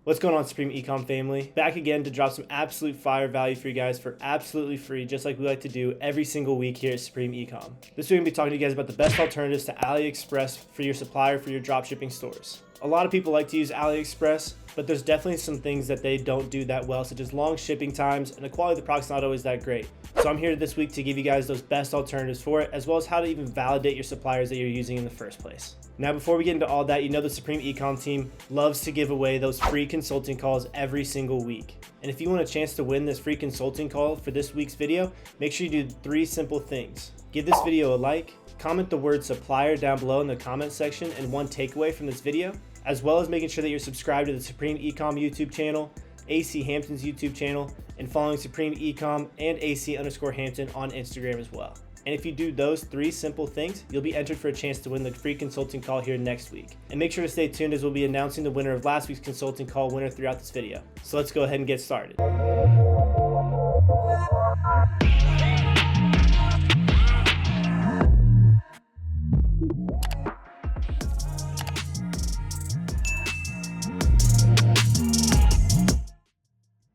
What's going on, Supreme Ecom family? Back again to drop some absolute fire value for you guys for absolutely free, just like we like to do every single week here at Supreme Ecom. This week, I'm going to be talking to you guys about the best alternatives to AliExpress for your supplier for your dropshipping stores. A lot of people like to use AliExpress, but there's definitely some things that they don't do that well, such as long shipping times, and the quality of the product's not always that great. So I'm here this week to give you guys those best alternatives for it, as well as how to even validate your suppliers that you're using in the first place. Now, before we get into all that, you know the Supreme Ecom team loves to give away those free consulting calls every single week. And if you want a chance to win this free consulting call for this week's video, make sure you do 3 simple things. Give this video a like, comment the word supplier down below in the comment section, and 1 takeaway from this video, as well as making sure that you're subscribed to the Supreme Ecom YouTube channel, AC Hampton's YouTube channel, and following Supreme Ecom and AC_Hampton on Instagram as well. And if you do those 3 simple things, you'll be entered for a chance to win the free consulting call here next week. And make sure to stay tuned, as we'll be announcing the winner of last week's consulting call winner throughout this video. So let's go ahead and get started.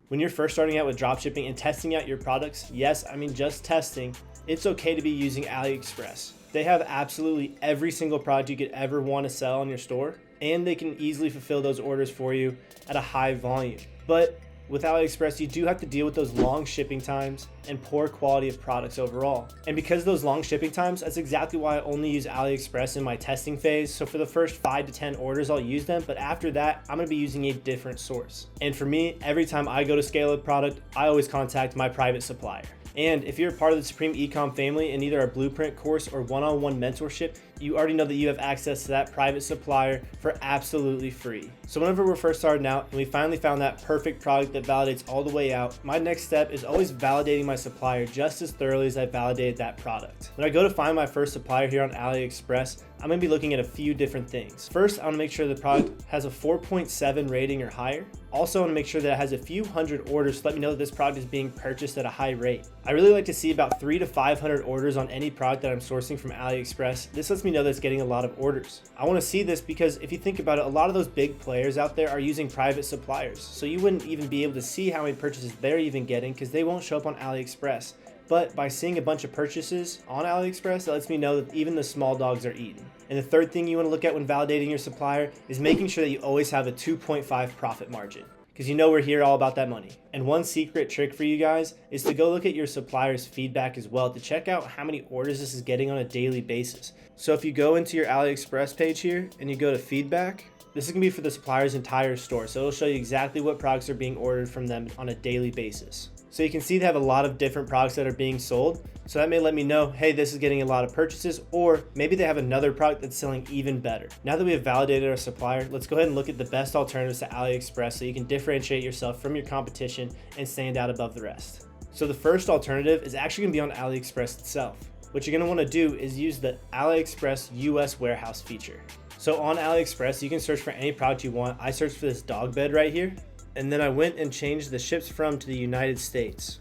When you're first starting out with dropshipping and testing out your products, yes, I mean just testing, it's okay to be using AliExpress. They have absolutely every single product you could ever want to sell on your store, and they can easily fulfill those orders for you at a high volume. But with AliExpress, you do have to deal with those long shipping times and poor quality of products overall. And because of those long shipping times, that's exactly why I only use AliExpress in my testing phase. So for the first 5 to 10 orders, I'll use them, but after that, I'm gonna be using a different source. And for me, every time I go to scale a product, I always contact my private supplier. And if you're a part of the Supreme Ecom family in either our blueprint course or one-on-one mentorship, you already know that you have access to that private supplier for absolutely free. So whenever we're first starting out and we finally found that perfect product that validates all the way out, my next step is always validating my supplier just as thoroughly as I validated that product. When I go to find my first supplier here on AliExpress, I'm going to be looking at a few different things. First, I want to make sure the product has a 4.7 rating or higher. Also, I want to make sure that it has a few hundred orders to let me know that this product is being purchased at a high rate. I really like to see about 300 to 500 orders on any product that I'm sourcing from AliExpress. This lets me know that it's getting a lot of orders. I want to see this because if you think about it, a lot of those big players out there are using private suppliers. So you wouldn't even be able to see how many purchases they're even getting because they won't show up on AliExpress. But by seeing a bunch of purchases on AliExpress, that lets me know that even the small dogs are eating. And the third thing you want to look at when validating your supplier is making sure that you always have a 2.5 profit margin, because you know we're here all about that money. And one secret trick for you guys is to go look at your supplier's feedback as well to check out how many orders this is getting on a daily basis. So if you go into your AliExpress page here and you go to feedback, this is going to be for the supplier's entire store. So it'll show you exactly what products are being ordered from them on a daily basis. So you can see they have a lot of different products that are being sold. So that may let me know, hey, this is getting a lot of purchases, or maybe they have another product that's selling even better. Now that we have validated our supplier, let's go ahead and look at the best alternatives to AliExpress so you can differentiate yourself from your competition and stand out above the rest. So the first alternative is actually going to be on AliExpress itself. What you're going to want to do is use the AliExpress US warehouse feature. So on AliExpress, you can search for any product you want. I searched for this dog bed right here, and then I went and changed the ships from to the United States.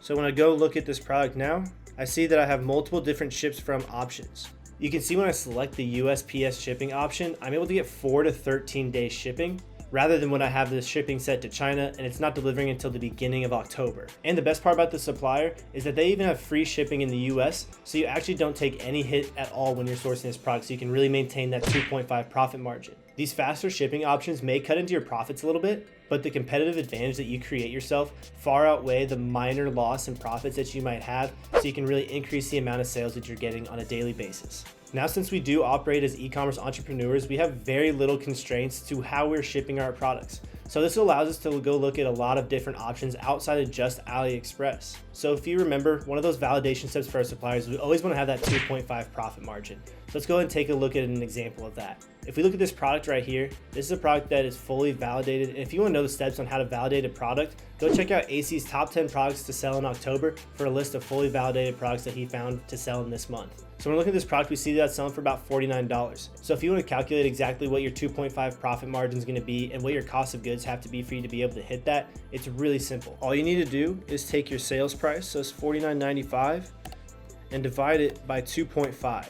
So when I go look at this product now, I see that I have multiple different ships from options. You can see when I select the USPS shipping option, I'm able to get 4 to 13 days shipping, rather than when I have this shipping set to China and it's not delivering until the beginning of October. And the best part about the supplier is that they even have free shipping in the US, so you actually don't take any hit at all when you're sourcing this product, so you can really maintain that 2.5 profit margin. These faster shipping options may cut into your profits a little bit, but the competitive advantage that you create yourself far outweigh the minor loss in profits that you might have, so you can really increase the amount of sales that you're getting on a daily basis. Now, since we do operate as e-commerce entrepreneurs, we have very little constraints to how we're shipping our products. So this allows us to go look at a lot of different options outside of just AliExpress. So if you remember, one of those validation steps for our suppliers, we always want to have that 2.5 profit margin. So let's go ahead and take a look at an example of that. If we look at this product right here, this is a product that is fully validated. And if you want to know the steps on how to validate a product, go check out AC's top 10 products to sell in October for a list of fully validated products that he found to sell in this month. So when we look at this product, we see that it's selling for about $49. So if you want to calculate exactly what your 2.5 profit margin is going to be and what your cost of goods have to be for you to be able to hit that, it's really simple. All you need to do is take your sales price, so it's $49.95, and divide it by 2.5.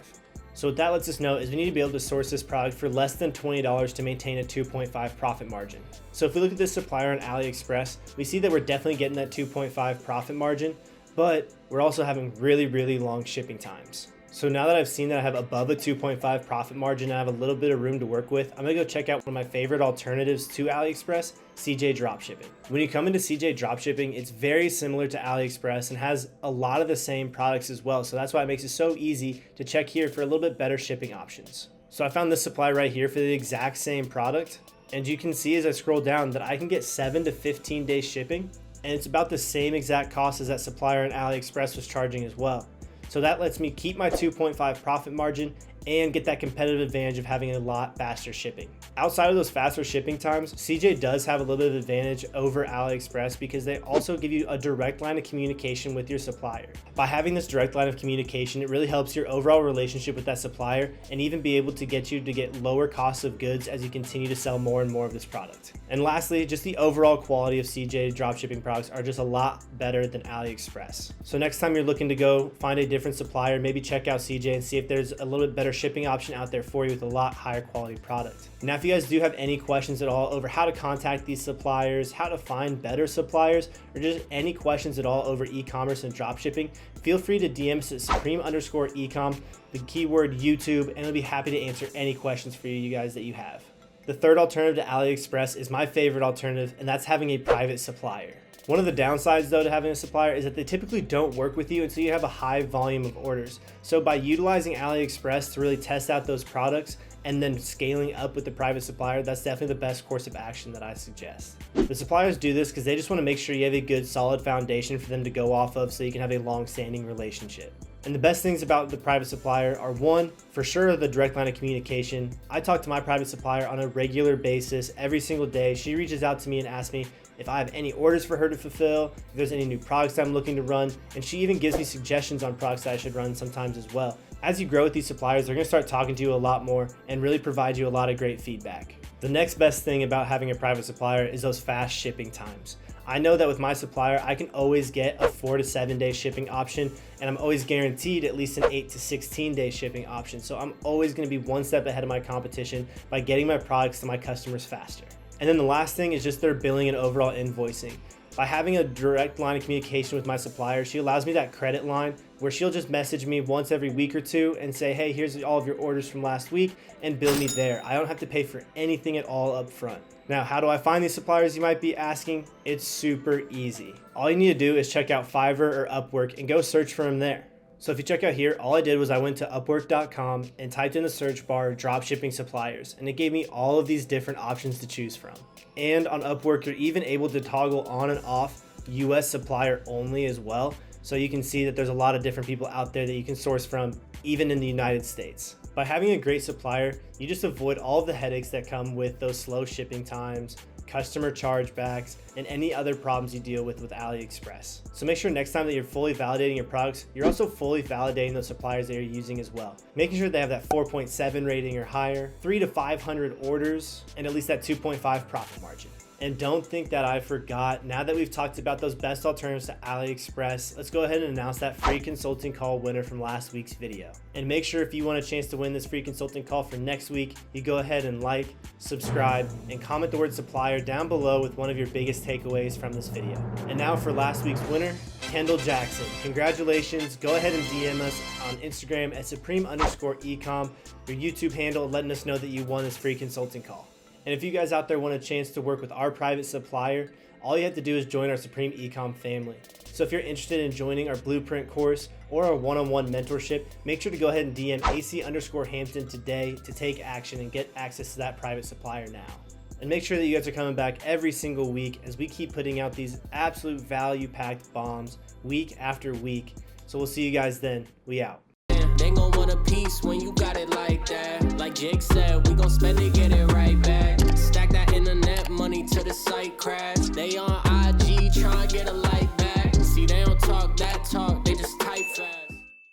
So what that lets us know is we need to be able to source this product for less than $20 to maintain a 2.5 profit margin. So if we look at this supplier on AliExpress, we see that we're definitely getting that 2.5 profit margin, but we're also having really long shipping times. So now that I've seen that I have above a 2.5 profit margin and I have a little bit of room to work with, I'm gonna go check out one of my favorite alternatives to AliExpress, CJ Dropshipping. When you come into CJ Dropshipping, it's very similar to AliExpress and has a lot of the same products as well. So that's why it makes it so easy to check here for a little bit better shipping options. So I found this supply right here for the exact same product. And you can see as I scroll down that I can get 7 to 15 days shipping. And it's about the same exact cost as that supplier on AliExpress was charging as well. So that lets me keep my 2.5 profit margin and get that competitive advantage of having a lot faster shipping. Outside of those faster shipping times, CJ does have a little bit of advantage over AliExpress because they also give you a direct line of communication with your supplier. By having this direct line of communication, it really helps your overall relationship with that supplier and even be able to get you to get lower costs of goods as you continue to sell more and more of this product. And lastly, just the overall quality of CJ dropshipping products are just a lot better than AliExpress. So next time you're looking to go find a different supplier, maybe check out CJ and see if there's a little bit better shipping option out there for you with a lot higher quality product. Now, if you guys do have any questions at all over how to contact these suppliers, how to find better suppliers, or just any questions at all over e-commerce and dropshipping, feel free to DM us at supreme_ecom, the keyword YouTube, and I'll be happy to answer any questions for you guys that you have. The third alternative to AliExpress is my favorite alternative, and that's having a private supplier. One of the downsides though to having a supplier is that they typically don't work with you until you have a high volume of orders. So by utilizing AliExpress to really test out those products and then scaling up with the private supplier, that's definitely the best course of action that I suggest. The suppliers do this because they just want to make sure you have a good solid foundation for them to go off of so you can have a long-standing relationship. And the best things about the private supplier are, one, for sure the direct line of communication. I talk to my private supplier on a regular basis every single day. She reaches out to me and asks me if I have any orders for her to fulfill, if there's any new products I'm looking to run, and she even gives me suggestions on products that I should run sometimes as well. As you grow with these suppliers, they're gonna start talking to you a lot more and really provide you a lot of great feedback. The next best thing about having a private supplier is those fast shipping times. I know that with my supplier, I can always get a 4 to 7 day shipping option, and I'm always guaranteed at least an 8 to 16 day shipping option. So I'm always gonna be one step ahead of my competition by getting my products to my customers faster. And then the last thing is just their billing and overall invoicing. By having a direct line of communication with my supplier, she allows me that credit line where she'll just message me once every week or two and say, hey, here's all of your orders from last week, and bill me there. I don't have to pay for anything at all up front. Now, how do I find these suppliers, you might be asking? It's super easy. All you need to do is check out Fiverr or Upwork and go search for them there. So if you check out here, all I did was I went to upwork.com and typed in the search bar dropshipping suppliers, and it gave me all of these different options to choose from. And on Upwork, you're even able to toggle on and off US supplier only as well. So you can see that there's a lot of different people out there that you can source from, even in the United States. By having a great supplier, you just avoid all of the headaches that come with those slow shipping times, customer chargebacks, and any other problems you deal with AliExpress. So make sure next time that you're fully validating your products, you're also fully validating those suppliers that you're using as well. Making sure they have that 4.7 rating or higher, 3 to 500 orders, and at least that 2.5 profit margin. And don't think that I forgot. Now that we've talked about those best alternatives to AliExpress, let's go ahead and announce that free consulting call winner from last week's video. And make sure if you want a chance to win this free consulting call for next week, you go ahead and like, subscribe, and comment the word supplier down below with one of your biggest takeaways from this video. And now for last week's winner, Kendall Jackson. Congratulations. Go ahead and DM us on Instagram at supreme_ecom, your YouTube handle, letting us know that you won this free consulting call. And if you guys out there want a chance to work with our private supplier, all you have to do is join our Supreme Ecom family. So if you're interested in joining our blueprint course or our one-on-one mentorship, make sure to go ahead and DM AC_Hampton today to take action and get access to that private supplier now. And make sure that you guys are coming back every single week as we keep putting out these absolute value-packed bombs week after week. So we'll see you guys then. We out. They gon' want a piece when you got it like that. Like Jake said, we gon' spend it, get it right.